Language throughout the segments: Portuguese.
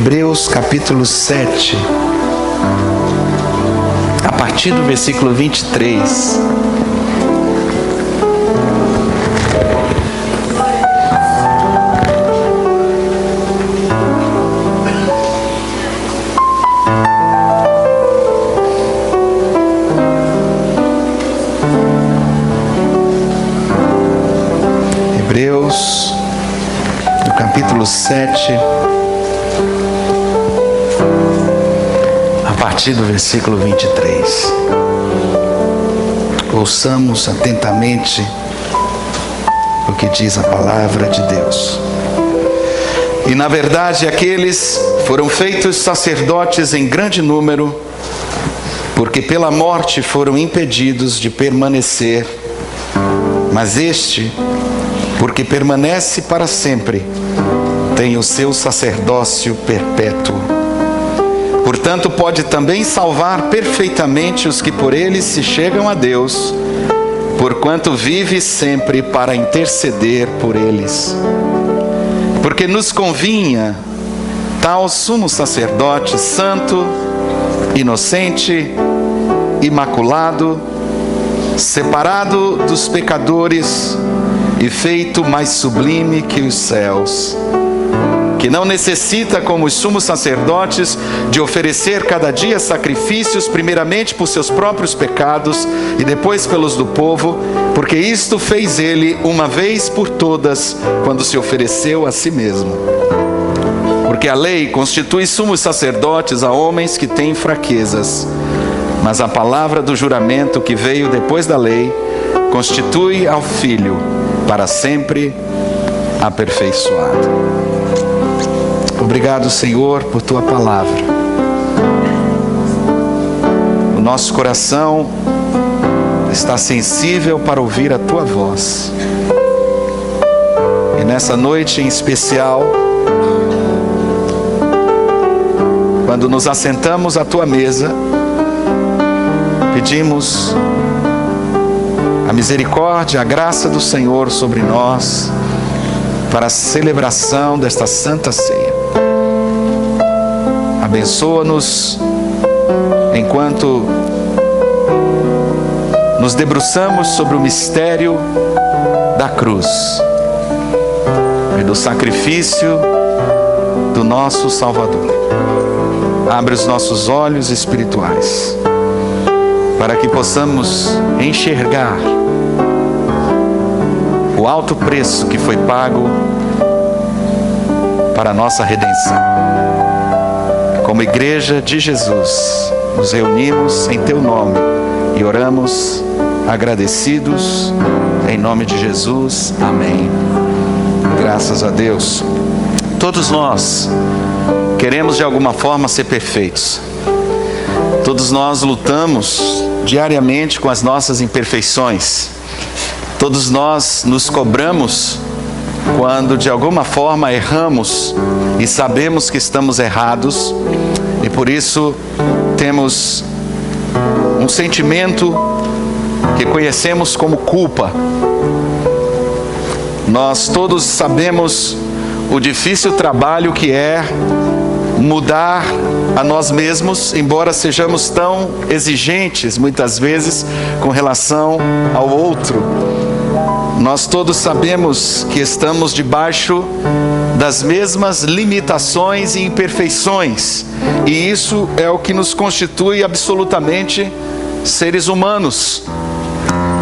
Hebreus capítulo 7, a partir do versículo 23. Hebreus, no capítulo 7, a partir do versículo 23. Ouçamos atentamente o que diz a palavra de Deus. E na verdade aqueles foram feitos sacerdotes em grande número, porque pela morte foram impedidos de permanecer, mas este, porque permanece para sempre, tem o seu sacerdócio perpétuo. Portanto, pode também salvar perfeitamente os que por ele se chegam a Deus, porquanto vive sempre para interceder por eles. Porque nos convinha tal sumo sacerdote santo, inocente, imaculado, separado dos pecadores e feito mais sublime que os céus, que não necessita, como os sumos sacerdotes, de oferecer cada dia sacrifícios, primeiramente por seus próprios pecados e depois pelos do povo, porque isto fez ele uma vez por todas, quando se ofereceu a si mesmo. Porque a lei constitui sumos sacerdotes a homens que têm fraquezas, mas a palavra do juramento que veio depois da lei constitui ao Filho para sempre aperfeiçoado. Obrigado, Senhor, por Tua palavra. O nosso coração está sensível para ouvir a Tua voz. E nessa noite em especial, quando nos assentamos à Tua mesa, pedimos a misericórdia, a graça do Senhor sobre nós, para a celebração desta Santa Ceia. Abençoa-nos enquanto nos debruçamos sobre o mistério da cruz e do sacrifício do nosso Salvador. Abre os nossos olhos espirituais para que possamos enxergar o alto preço que foi pago para a nossa redenção. Como igreja de Jesus, nos reunimos em Teu nome e oramos agradecidos em nome de Jesus. Amém. Graças a Deus. Todos nós queremos de alguma forma ser perfeitos. Todos nós lutamos diariamente com as nossas imperfeições. Todos nós nos cobramos quando de alguma forma erramos e sabemos que estamos errados, e por isso temos um sentimento que conhecemos como culpa. Nós todos sabemos o difícil trabalho que é mudar a nós mesmos, embora sejamos tão exigentes muitas vezes com relação ao outro. Nós todos sabemos que estamos debaixo das mesmas limitações e imperfeições, e isso é o que nos constitui absolutamente seres humanos.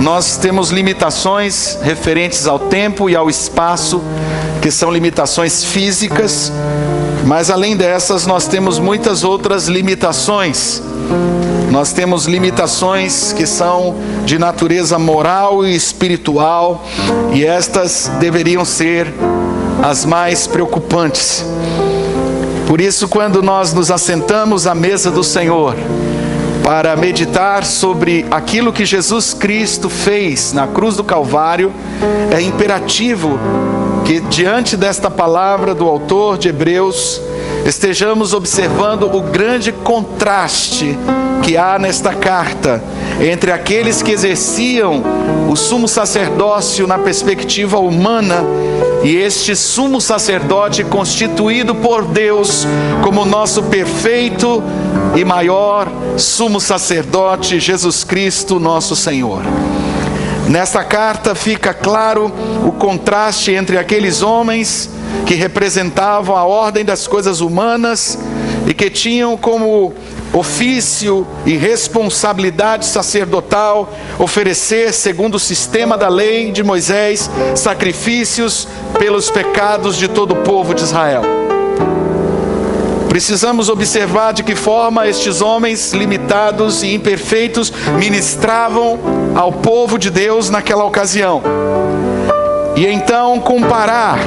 Nós temos limitações referentes ao tempo e ao espaço, que são limitações físicas, mas além dessas nós temos muitas outras limitações. Nós temos limitações que são de natureza moral e espiritual, e estas deveriam ser as mais preocupantes. Por isso, quando nós nos assentamos à mesa do Senhor para meditar sobre aquilo que Jesus Cristo fez na cruz do Calvário, é imperativo que diante desta palavra do autor de Hebreus, estejamos observando o grande contraste que há nesta carta entre aqueles que exerciam o sumo sacerdócio na perspectiva humana e este sumo sacerdote constituído por Deus como nosso perfeito e maior sumo sacerdote, Jesus Cristo, nosso Senhor. Nesta carta fica claro o contraste entre aqueles homens que representavam a ordem das coisas humanas e que tinham como ofício e responsabilidade sacerdotal oferecer, segundo o sistema da lei de Moisés, sacrifícios pelos pecados de todo o povo de Israel. Precisamos observar de que forma estes homens limitados e imperfeitos ministravam ao povo de Deus naquela ocasião. E então comparar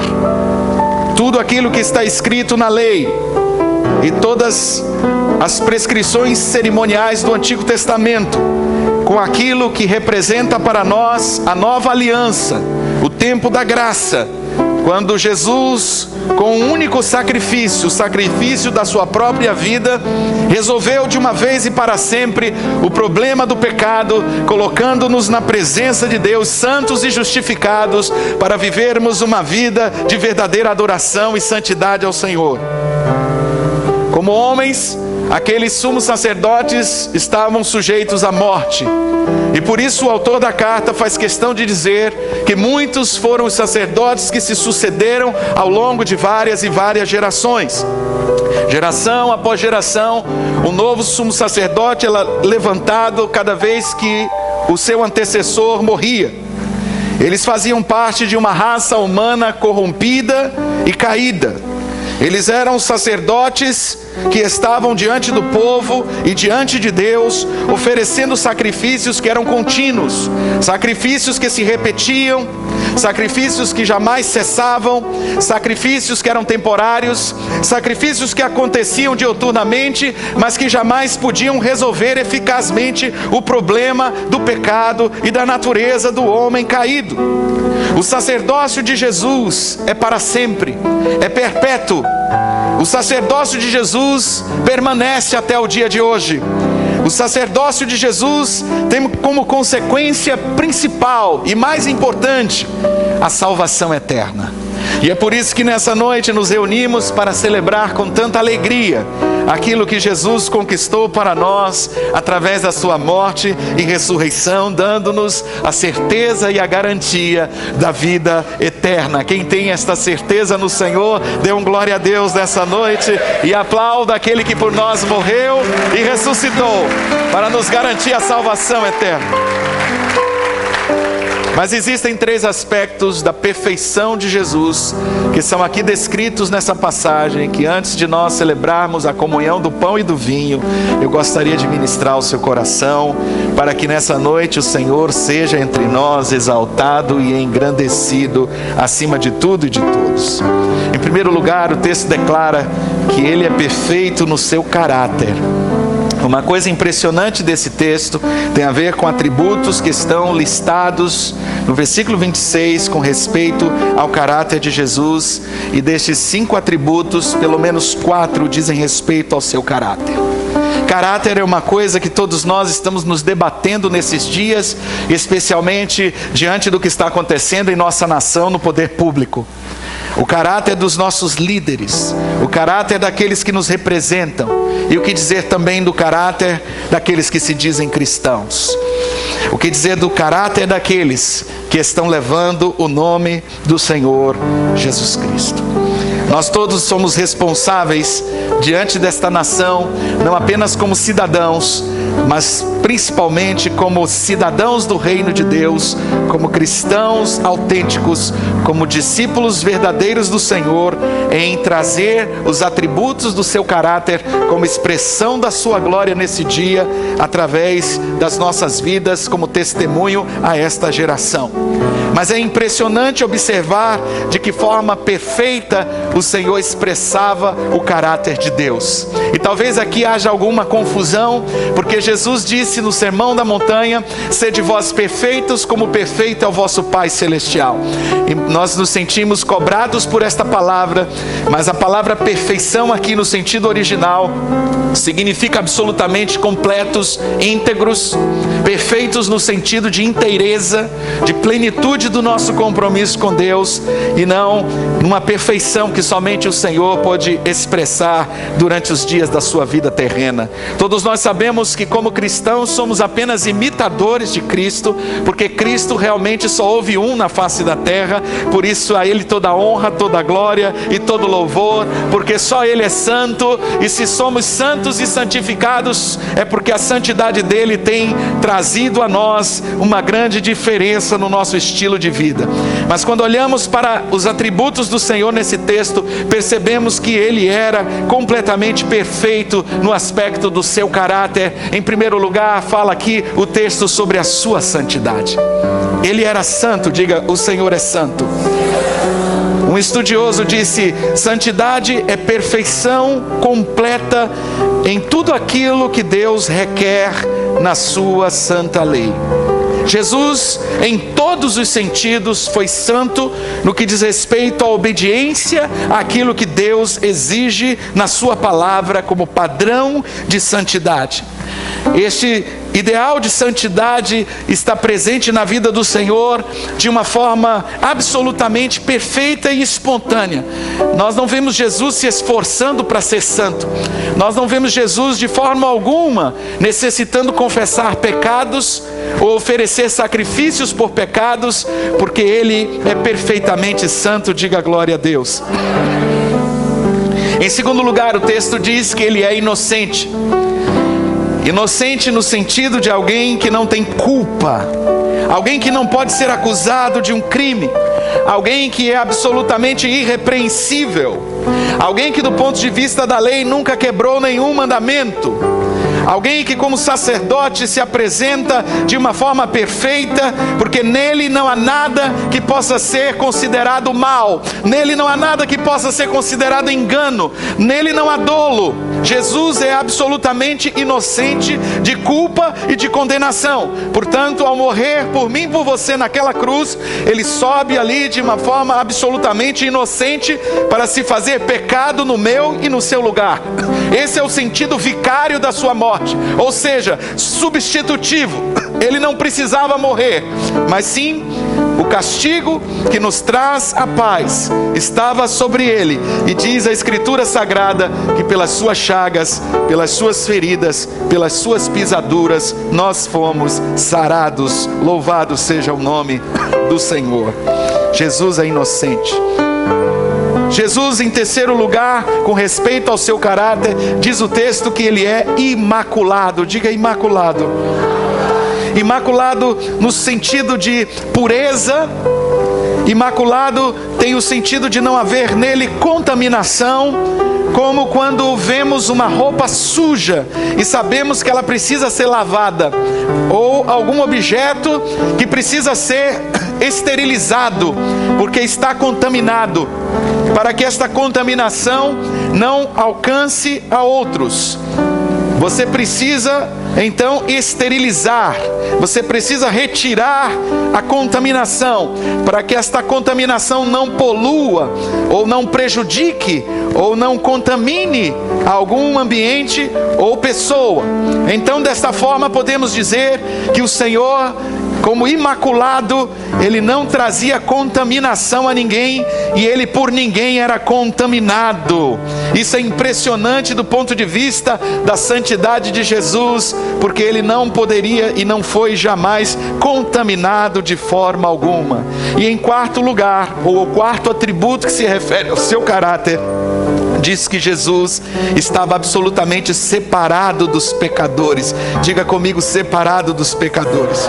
tudo aquilo que está escrito na lei e todas as prescrições cerimoniais do Antigo Testamento com aquilo que representa para nós a nova aliança, o tempo da graça, quando Jesus, com um único sacrifício, o sacrifício da sua própria vida, resolveu de uma vez e para sempre o problema do pecado, colocando-nos na presença de Deus, santos e justificados, para vivermos uma vida de verdadeira adoração e santidade ao Senhor. Como homens, aqueles sumos sacerdotes estavam sujeitos à morte. E por isso o autor da carta faz questão de dizer que muitos foram os sacerdotes que se sucederam ao longo de várias e várias gerações. Geração após geração, um novo sumo sacerdote era levantado cada vez que o seu antecessor morria. Eles faziam parte de uma raça humana corrompida e caída. Eles eram sacerdotes que estavam diante do povo e diante de Deus, oferecendo sacrifícios que eram contínuos, sacrifícios que se repetiam, sacrifícios que jamais cessavam, sacrifícios que eram temporários, sacrifícios que aconteciam diuturnamente, mas que jamais podiam resolver eficazmente o problema do pecado e da natureza do homem caído. O sacerdócio de Jesus é para sempre, é perpétuo. O sacerdócio de Jesus permanece até o dia de hoje. O sacerdócio de Jesus tem como consequência principal e mais importante a salvação eterna. E é por isso que nessa noite nos reunimos para celebrar com tanta alegria aquilo que Jesus conquistou para nós através da sua morte e ressurreição, dando-nos a certeza e a garantia da vida eterna. Quem tem esta certeza no Senhor, dê um glória a Deus nessa noite e aplauda aquele que por nós morreu e ressuscitou para nos garantir a salvação eterna. Mas existem 3 aspectos da perfeição de Jesus que são aqui descritos nessa passagem, que antes de nós celebrarmos a comunhão do pão e do vinho, eu gostaria de ministrar ao seu coração, para que nessa noite o Senhor seja entre nós exaltado e engrandecido acima de tudo e de todos. Em primeiro lugar, o texto declara que Ele é perfeito no seu caráter. Uma coisa impressionante desse texto tem a ver com atributos que estão listados no versículo 26 com respeito ao caráter de Jesus. E destes 5 atributos, pelo menos 4 dizem respeito ao seu caráter. Caráter é uma coisa que todos nós estamos nos debatendo nesses dias, especialmente diante do que está acontecendo em nossa nação no poder público. O caráter dos nossos líderes, o caráter daqueles que nos representam, e o que dizer também do caráter daqueles que se dizem cristãos. O que dizer do caráter daqueles que estão levando o nome do Senhor Jesus Cristo. Nós todos somos responsáveis diante desta nação, não apenas como cidadãos, mas principalmente como cidadãos do reino de Deus, como cristãos autênticos, como discípulos verdadeiros do Senhor, em trazer os atributos do seu caráter como expressão da sua glória nesse dia, através das nossas vidas como testemunho a esta geração. Mas é impressionante observar de que forma perfeita o Senhor expressava o caráter de Deus. E talvez aqui haja alguma confusão, porque Jesus disse no Sermão da Montanha: sede vós perfeitos, como perfeito é o vosso Pai Celestial. E nós nos sentimos cobrados por esta palavra, mas a palavra perfeição aqui no sentido original significa absolutamente completos, íntegros, perfeitos no sentido de inteireza, de plenitude do nosso compromisso com Deus, e não numa perfeição que somente o Senhor pode expressar durante os dias da sua vida terrena. Todos nós sabemos que como cristãos somos apenas imitadores de Cristo, porque Cristo realmente só houve um na face da terra, por isso a Ele toda a honra, toda a glória e todo louvor, porque só Ele é santo, e se somos santos e santificados, é porque a santidade dele tem trazido a nós uma grande diferença no nosso estilo de vida. Mas quando olhamos para os atributos do Senhor nesse texto, percebemos que ele era completamente perfeito no aspecto do seu caráter. Em primeiro lugar, fala aqui o texto sobre a sua santidade. Ele era santo, diga: o Senhor é santo. Um estudioso disse: santidade é perfeição completa em tudo aquilo que Deus requer na sua santa lei. Jesus, em todos os sentidos, foi santo no que diz respeito à obediência àquilo que Deus exige na sua palavra como padrão de santidade. Este ideal de santidade está presente na vida do Senhor de uma forma absolutamente perfeita e espontânea. Nós não vemos Jesus se esforçando para ser santo. Nós não vemos Jesus de forma alguma necessitando confessar pecados ou oferecer sacrifícios por pecados, porque Ele é perfeitamente santo. Diga glória a Deus. Em segundo lugar, o texto diz que Ele é inocente. Inocente no sentido de alguém que não tem culpa, alguém que não pode ser acusado de um crime, alguém que é absolutamente irrepreensível, alguém que do ponto de vista da lei nunca quebrou nenhum mandamento, alguém que como sacerdote se apresenta de uma forma perfeita, porque nele não há nada que possa ser considerado mal, nele não há nada que possa ser considerado engano, nele não há dolo. Jesus é absolutamente inocente de culpa e de condenação. Portanto, ao morrer por mim e por você naquela cruz, ele sobe ali de uma forma absolutamente inocente para se fazer pecado no meu e no seu lugar. Esse é o sentido vicário da sua morte, ou seja, substitutivo. Ele não precisava morrer, mas sim o castigo que nos traz a paz estava sobre ele. E diz a Escritura Sagrada que pelas suas chagas, pelas suas feridas, pelas suas pisaduras, nós fomos sarados. Louvado seja o nome do Senhor. Jesus é inocente. Jesus, em terceiro lugar, com respeito ao seu caráter, diz o texto que ele é imaculado. Diga imaculado. Imaculado no sentido de pureza. Imaculado tem o sentido de não haver nele contaminação, como quando vemos uma roupa suja e sabemos que ela precisa ser lavada, ou algum objeto que precisa ser esterilizado porque está contaminado, para que esta contaminação não alcance a outros. Você precisa então esterilizar, você precisa retirar a contaminação, para que esta contaminação não polua, ou não prejudique, ou não contamine algum ambiente ou pessoa. Então, desta forma, podemos dizer que o Senhor, como imaculado, ele não trazia contaminação a ninguém, e ele por ninguém era contaminado. Isso é impressionante do ponto de vista da santidade de Jesus, porque ele não poderia e não foi jamais contaminado de forma alguma. E em quarto lugar, ou o quarto atributo que se refere ao seu caráter, diz que Jesus estava absolutamente separado dos pecadores. Diga comigo, separado dos pecadores.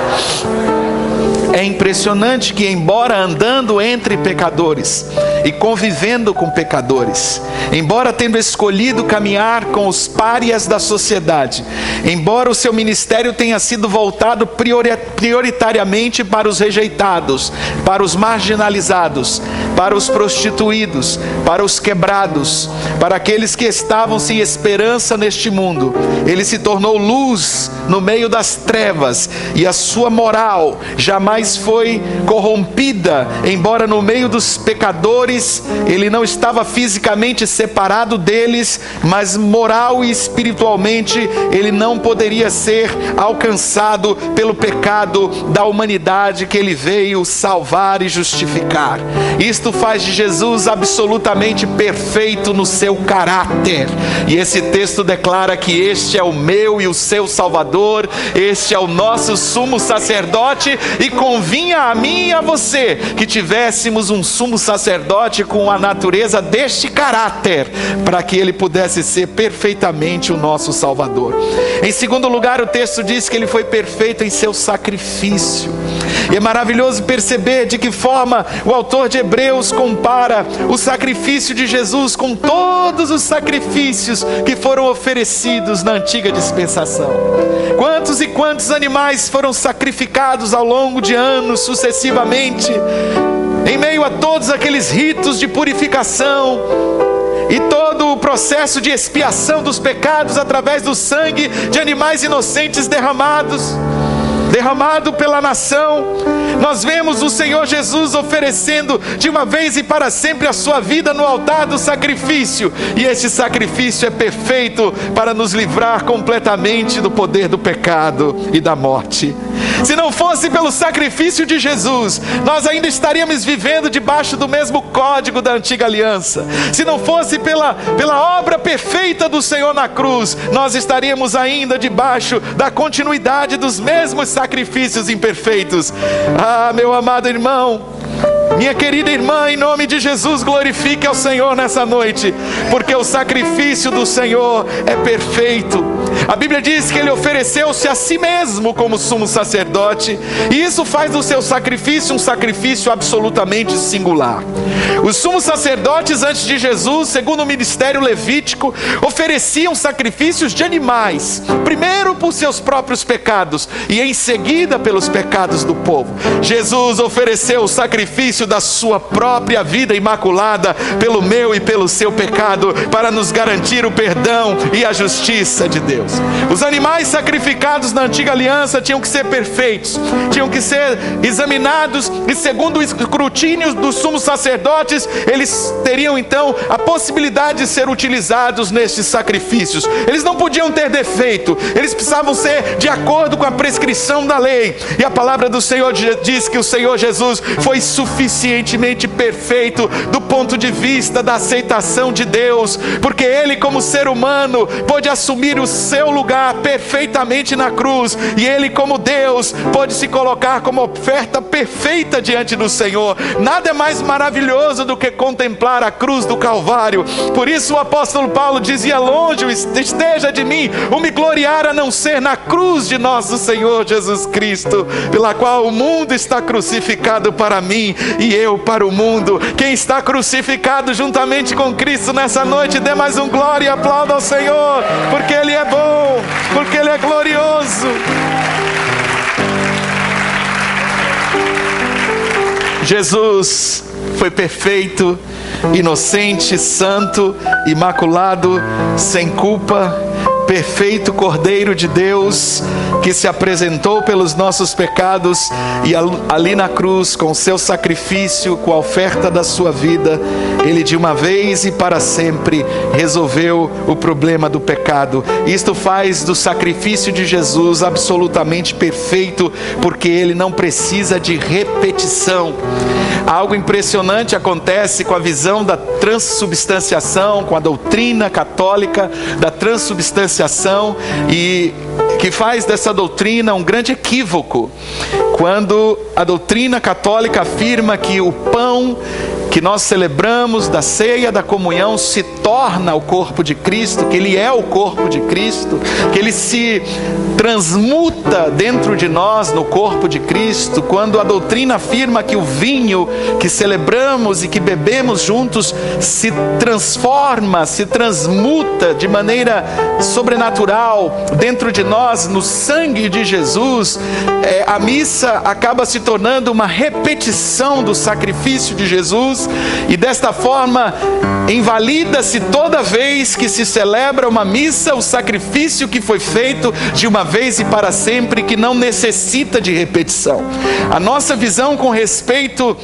É impressionante que, embora andando entre pecadores e convivendo com pecadores, embora tendo escolhido caminhar com os párias da sociedade, embora o seu ministério tenha sido voltado prioritariamente para os rejeitados, para os marginalizados, para os prostituídos, para os quebrados, para aqueles que estavam sem esperança neste mundo, ele se tornou luz no meio das trevas, e a sua moral jamais foi corrompida. Embora no meio dos pecadores ele não estava fisicamente separado deles, mas moral e espiritualmente ele não poderia ser alcançado pelo pecado da humanidade que ele veio salvar e justificar. Isto faz de Jesus absolutamente perfeito no seu caráter, e esse texto declara que este é o meu e o seu Salvador, este é o nosso sumo sacerdote, e convinha a mim e a você que tivéssemos um sumo sacerdote com a natureza deste caráter, para que ele pudesse ser perfeitamente o nosso Salvador. Em segundo lugar, o texto diz que ele foi perfeito em seu sacrifício. E é maravilhoso perceber de que forma o autor de Hebreus compara o sacrifício de Jesus com todos os sacrifícios que foram oferecidos na antiga dispensação. Quantos e quantos animais foram sacrificados ao longo de anos sucessivamente, em meio a todos aqueles ritos de purificação e todo o processo de expiação dos pecados através do sangue de animais inocentes derramado pela nação. Nós vemos o Senhor Jesus oferecendo de uma vez e para sempre a sua vida no altar do sacrifício, e esse sacrifício é perfeito para nos livrar completamente do poder do pecado e da morte. Se não fosse pelo sacrifício de Jesus, nós ainda estaríamos vivendo debaixo do mesmo código da antiga aliança. Se não fosse pela obra perfeita do Senhor na cruz, nós estaríamos ainda debaixo da continuidade dos mesmos sacrifícios imperfeitos. Ah, meu amado irmão, minha querida irmã, em nome de Jesus, glorifique ao Senhor nessa noite, porque o sacrifício do Senhor é perfeito. A Bíblia diz que ele ofereceu-se a si mesmo como sumo sacerdote, e isso faz do seu sacrifício um sacrifício absolutamente singular. Os sumos sacerdotes antes de Jesus, segundo o ministério levítico, ofereciam sacrifícios de animais, primeiro por seus próprios pecados e em seguida pelos pecados do povo. Jesus ofereceu o sacrifício da sua própria vida imaculada pelo meu e pelo seu pecado, para nos garantir o perdão e a justiça de Deus. Os animais sacrificados na antiga aliança tinham que ser perfeitos, tinham que ser examinados, e segundo o escrutínio dos sumos sacerdotes, eles teriam então a possibilidade de ser utilizados nestes sacrifícios. Eles não podiam ter defeito, eles precisavam ser de acordo com a prescrição da lei, e a palavra do Senhor diz que o Senhor Jesus foi suficientemente perfeito do ponto de vista da aceitação de Deus, porque ele, como ser humano, pôde assumir o seu lugar perfeitamente na cruz, e ele, como Deus, pôde se colocar como oferta perfeita diante do Senhor. Nada é mais maravilhoso do que contemplar a cruz do Calvário. Por isso o apóstolo Paulo dizia: longe esteja de mim o me gloriar a não ser na cruz de nosso Senhor Jesus Cristo, pela qual o mundo está crucificado para mim e eu para o mundo. Quem está crucificado juntamente com Cristo nessa noite, dê mais um glória e aplauda ao Senhor, porque Ele é bom, porque Ele é glorioso. Jesus foi perfeito, inocente, santo, imaculado, sem culpa, perfeito Cordeiro de Deus, que se apresentou pelos nossos pecados, e ali na cruz, com o seu sacrifício, com a oferta da sua vida, ele de uma vez e para sempre resolveu o problema do pecado. Isto faz do sacrifício de Jesus absolutamente perfeito, porque ele não precisa de repetição. Algo impressionante acontece com a visão da transubstanciação, com a doutrina católica da transubstanciação, e que faz dessa doutrina um grande equívoco, quando a doutrina católica afirma que o pão que nós celebramos da ceia da comunhão se torna o corpo de Cristo, que Ele é o corpo de Cristo, que Ele se transmuta dentro de nós no corpo de Cristo, quando a doutrina afirma que o vinho que celebramos e que bebemos juntos se transforma, se transmuta de maneira sobrenatural dentro de nós, no sangue de Jesus, a missa acaba se tornando uma repetição do sacrifício de Jesus, e desta forma invalida-se toda vez que se celebra uma missa o sacrifício que foi feito de uma vez e para sempre, que não necessita de repetição. A nossa visão com respeito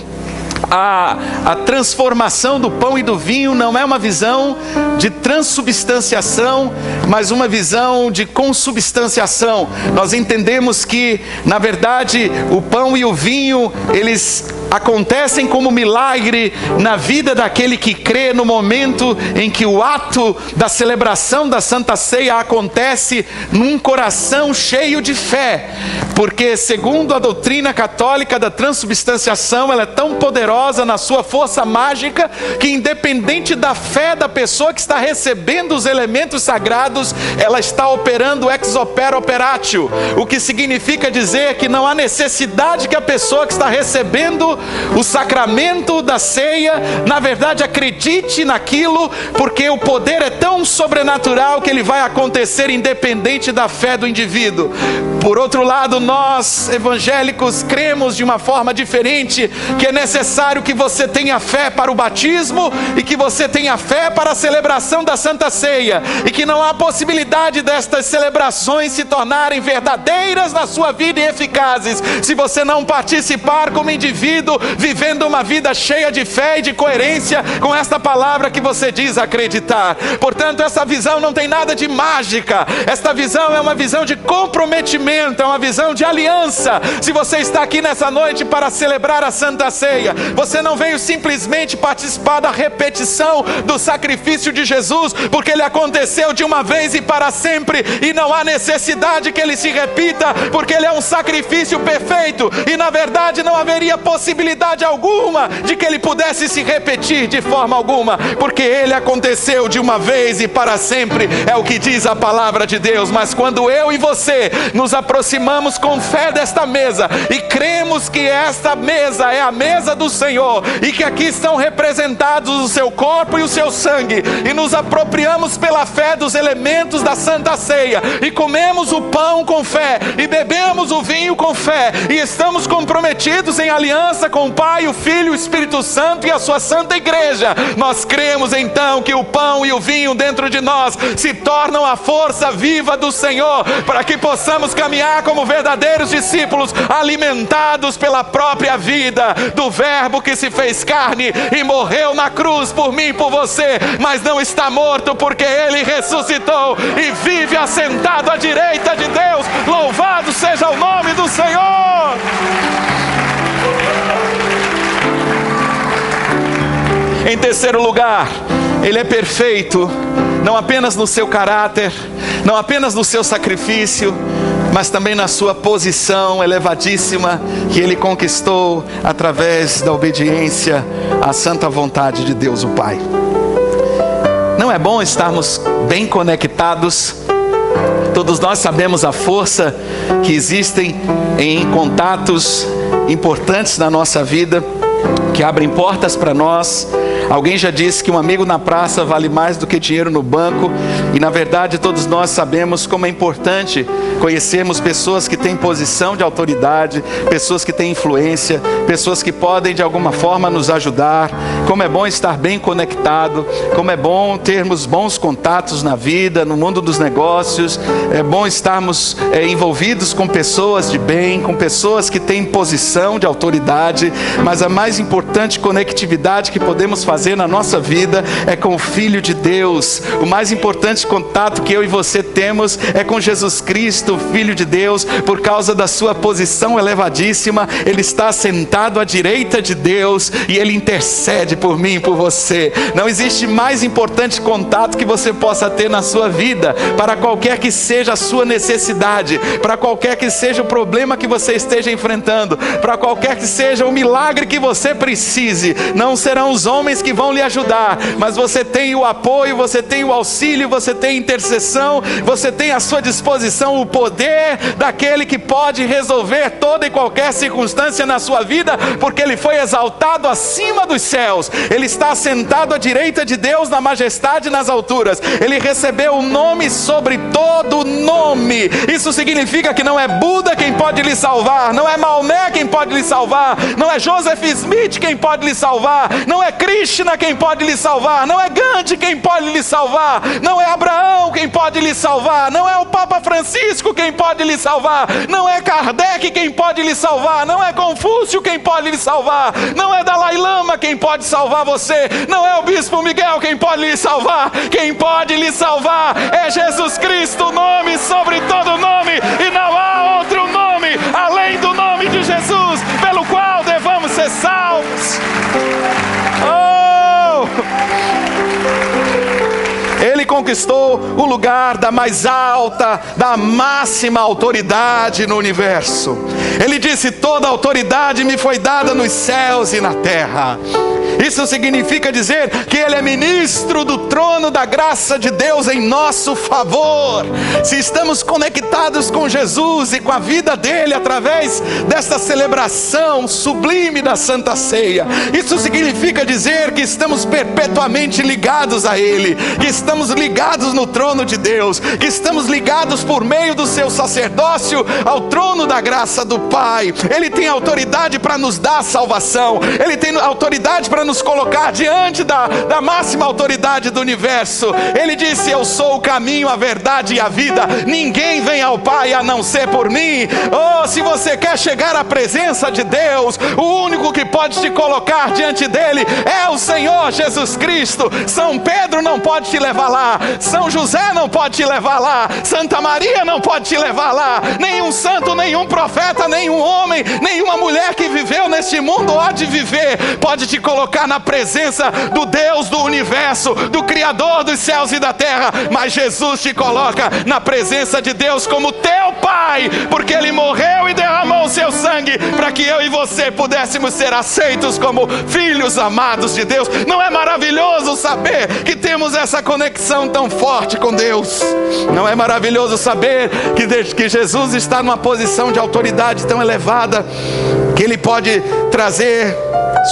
a transformação do pão e do vinho não é uma visão de transubstanciação, mas uma visão de consubstanciação. Nós entendemos que, na verdade, o pão e o vinho, eles acontecem como milagre na vida daquele que crê, no momento em que o ato da celebração da Santa Ceia acontece num coração cheio de fé, porque segundo a doutrina católica da transubstanciação, ela é tão poderosa na sua força mágica, que independente da fé da pessoa que está recebendo os elementos sagrados, ela está operando ex opere operatio, o que significa dizer que não há necessidade que a pessoa que está recebendo o sacramento da ceia, na verdade, acredite naquilo, porque o poder é tão sobrenatural que ele vai acontecer independente da fé do indivíduo. Por outro lado, nós evangélicos cremos de uma forma diferente, que é necessário que você tenha fé para o batismo e que você tenha fé para a celebração da Santa Ceia, e que não há possibilidade destas celebrações se tornarem verdadeiras na sua vida e eficazes se você não participar como indivíduo, vivendo uma vida cheia de fé e de coerência com esta palavra que você diz acreditar. Portanto, essa visão não tem nada de mágica, esta visão é uma visão de comprometimento, é uma visão de aliança. Se você está aqui nessa noite para celebrar a Santa Ceia, você não veio simplesmente participar da repetição do sacrifício de Jesus, porque ele aconteceu de uma vez e para sempre, e não há necessidade que ele se repita, porque ele é um sacrifício perfeito, e na verdade não haveria possibilidade alguma de que ele pudesse se repetir de forma alguma, porque ele aconteceu de uma vez e para sempre, é o que diz a palavra de Deus. Mas quando eu e você nos aproximamos com fé desta mesa e cremos que esta mesa é a mesa do Senhor, e que aqui estão representados o seu corpo e o seu sangue, e nos apropriamos pela fé dos elementos da Santa Ceia, e comemos o pão com fé, e bebemos o vinho com fé, e estamos comprometidos em aliança com o Pai, o Filho e o Espírito Santo e a sua Santa Igreja, nós cremos então que o pão e o vinho dentro de nós se tornam a força viva do Senhor, para que possamos caminhar como verdadeiros discípulos, alimentados pela própria vida do Verbo que se fez carne e morreu na cruz por mim e por você, mas não está morto, porque ele ressuscitou e vive assentado à direita de Deus. Louvado seja o nome do Senhor. Em terceiro lugar, ele é perfeito, não apenas no seu caráter, não apenas no seu sacrifício, mas também na sua posição elevadíssima que ele conquistou através da obediência à santa vontade de Deus o Pai. Não é bom estarmos bem conectados? Todos nós sabemos a força que existem em contatos importantes na nossa vida, que abrem portas para nós. Alguém já disse que um amigo na praça vale mais do que dinheiro no banco, e na verdade todos nós sabemos como é importante conhecermos pessoas que têm posição de autoridade, pessoas que têm influência, pessoas que podem de alguma forma nos ajudar. Como é bom estar bem conectado, como é bom termos bons contatos na vida, no mundo dos negócios. É bom estarmos envolvidos com pessoas de bem, com pessoas que têm posição de autoridade, mas a mais importante conectividade que podemos fazer fazer na nossa vida é com o Filho de Deus. O mais importante contato que eu e você temos é com Jesus Cristo, o Filho de Deus. Por causa da sua posição elevadíssima, Ele está sentado à direita de Deus e Ele intercede por mim e por você. Não existe mais importante contato que você possa ter na sua vida, para qualquer que seja a sua necessidade, para qualquer que seja o problema que você esteja enfrentando, para qualquer que seja o milagre que você precise. Não serão os homens que vão lhe ajudar, mas você tem o apoio, você tem o auxílio, você tem intercessão, você tem à sua disposição o poder daquele que pode resolver toda e qualquer circunstância na sua vida, porque Ele foi exaltado acima dos céus. Ele está sentado à direita de Deus na majestade nas alturas. Ele recebeu o nome sobre todo nome. Isso significa que não é Buda quem pode lhe salvar, não é Maomé quem pode lhe salvar, não é Joseph Smith quem pode lhe salvar, não é Krishna quem pode lhe salvar, não é Gandhi quem pode lhe salvar, não é Abraão quem pode lhe salvar, não é o Papa Francisco quem pode lhe salvar, não é Kardec quem pode lhe salvar, não é Confúcio quem pode lhe salvar, não é Dalai Lama quem pode salvar você, não é o Bispo Miguel quem pode lhe salvar. Quem pode lhe salvar é Jesus Cristo, o nome sobre todo nome, e não há outro nome além do nome de Jesus pelo qual devamos ser salvos. Ele conquistou o lugar da mais alta, da máxima autoridade no universo. Ele disse: toda autoridade me foi dada nos céus e na terra. Isso significa dizer que Ele é ministro do trono da graça de Deus em nosso favor. Se estamos conectados com Jesus e com a vida dEle através desta celebração sublime da Santa Ceia, isso significa dizer que estamos perpetuamente ligados a Ele, que estamos ligados no trono de Deus, que estamos ligados por meio do seu sacerdócio ao trono da graça do Pai. Ele tem autoridade para nos dar salvação, Ele tem autoridade para nos colocar diante da máxima autoridade do universo. Ele disse: eu sou o caminho, a verdade e a vida, ninguém vem ao Pai a não ser por mim. Se você quer chegar à presença de Deus, o único que pode te colocar diante dele é o Senhor Jesus Cristo. São Pedro não pode te levar lá, São José não pode te levar lá, Santa Maria não pode te levar lá, nenhum santo, nenhum profeta, nenhum homem, nenhuma mulher que viveu neste mundo ou há de viver pode te colocar na presença do Deus do universo, do Criador dos céus e da terra. Mas Jesus te coloca na presença de Deus como teu Pai, porque Ele morreu e derramou o seu sangue para que eu e você pudéssemos ser aceitos como filhos amados de Deus. Não é maravilhoso saber que temos essa conexão tão forte com Deus? Não é maravilhoso saber que Jesus está numa posição de autoridade tão elevada que Ele pode trazer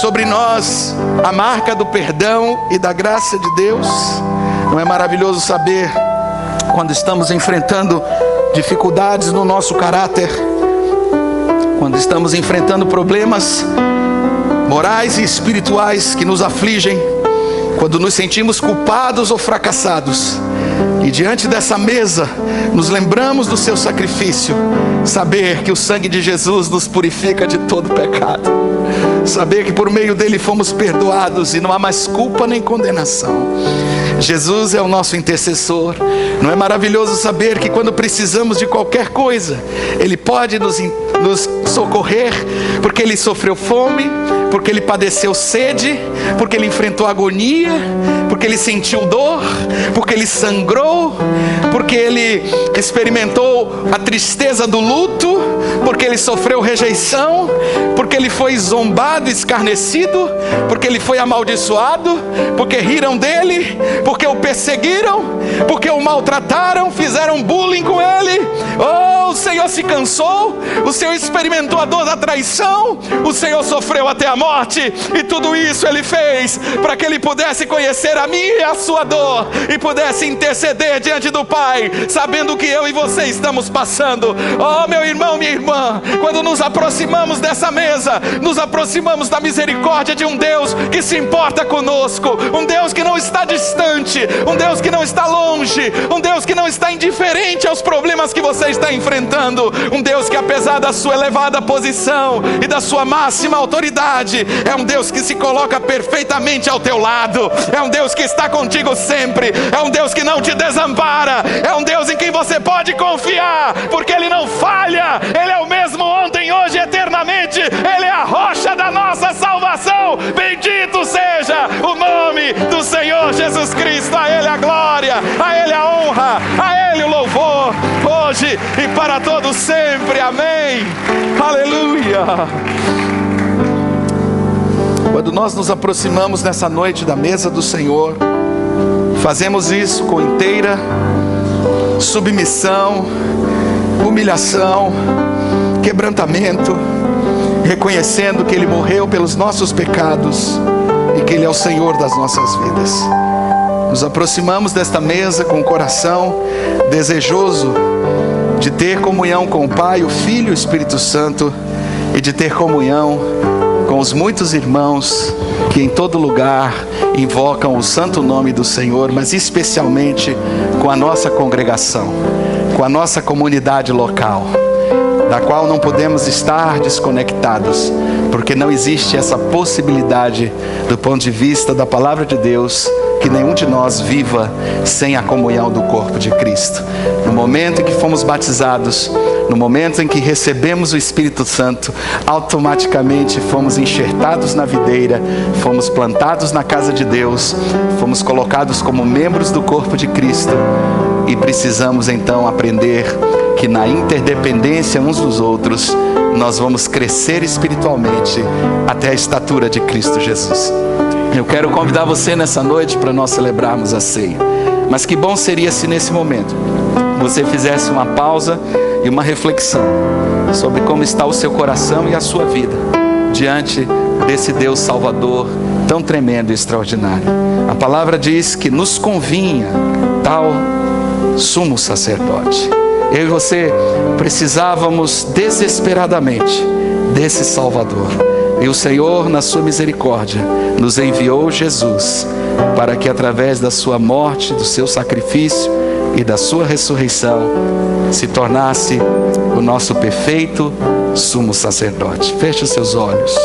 sobre nós a marca do perdão e da graça de Deus? Não é maravilhoso saber, quando estamos enfrentando dificuldades no nosso caráter, quando estamos enfrentando problemas morais e espirituais que nos afligem, quando nos sentimos culpados ou fracassados, e diante dessa mesa nos lembramos do seu sacrifício, saber que o sangue de Jesus nos purifica de todo pecado, saber que por meio dele fomos perdoados e não há mais culpa nem condenação. Jesus é o nosso intercessor. Não é maravilhoso saber que quando precisamos de qualquer coisa, Ele pode nos socorrer, porque Ele sofreu fome, porque Ele padeceu sede, porque Ele enfrentou agonia, porque Ele sentiu dor, porque Ele sangrou, porque Ele experimentou a tristeza do luto, porque Ele sofreu rejeição, porque Ele foi zombado, escarnecido, porque Ele foi amaldiçoado, porque riram dele, porque o perseguiram, porque o maltrataram, fizeram bullying com Ele. O Senhor se cansou, o Senhor experimentou a dor da traição, o Senhor sofreu até a morte, e tudo isso Ele fez para que Ele pudesse conhecer a minha e a sua dor, e pudesse interceder diante do Pai Pai, sabendo que eu e você estamos passando. Oh, meu irmão, minha irmã, quando nos aproximamos dessa mesa, nos aproximamos da misericórdia de um Deus que se importa conosco, um Deus que não está distante, um Deus que não está longe, um Deus que não está indiferente aos problemas que você está enfrentando, um Deus que, apesar da sua elevada posição e da sua máxima autoridade, é um Deus que se coloca perfeitamente ao teu lado, é um Deus que está contigo sempre, é um Deus que não te desampara, é um Deus em quem você pode confiar, porque Ele não falha, Ele é o mesmo ontem, hoje e eternamente, Ele é a rocha da nossa salvação. Bendito seja o nome do Senhor Jesus Cristo. A Ele a glória, a Ele a honra, a Ele o louvor, hoje e para todos sempre. Amém. Aleluia. Quando nós nos aproximamos nessa noite da mesa do Senhor, fazemos isso com inteira submissão, humilhação, quebrantamento, reconhecendo que Ele morreu pelos nossos pecados e que Ele é o Senhor das nossas vidas. Nos aproximamos desta mesa com o coração desejoso de ter comunhão com o Pai, o Filho e o Espírito Santo, e de ter comunhão com os muitos irmãos que em todo lugar invocam o santo nome do Senhor, mas especialmente com a nossa congregação, com a nossa comunidade local, da qual não podemos estar desconectados, porque não existe essa possibilidade do ponto de vista da palavra de Deus, que nenhum de nós viva sem a comunhão do corpo de Cristo. No momento em que fomos batizados, no momento em que recebemos o Espírito Santo, automaticamente fomos enxertados na videira, fomos plantados na casa de Deus, fomos colocados como membros do corpo de Cristo, e precisamos então aprender que na interdependência uns dos outros, nós vamos crescer espiritualmente até a estatura de Cristo Jesus. Eu quero convidar você nessa noite para nós celebrarmos a ceia. Mas que bom seria se nesse momento você fizesse uma pausa e uma reflexão sobre como está o seu coração e a sua vida diante desse Deus Salvador tão tremendo e extraordinário. A palavra diz que nos convinha tal sumo sacerdote. Eu e você precisávamos desesperadamente desse Salvador. E o Senhor, na sua misericórdia, nos enviou Jesus para que através da sua morte, do seu sacrifício e da sua ressurreição se tornasse o nosso perfeito sumo sacerdote. Feche os seus olhos.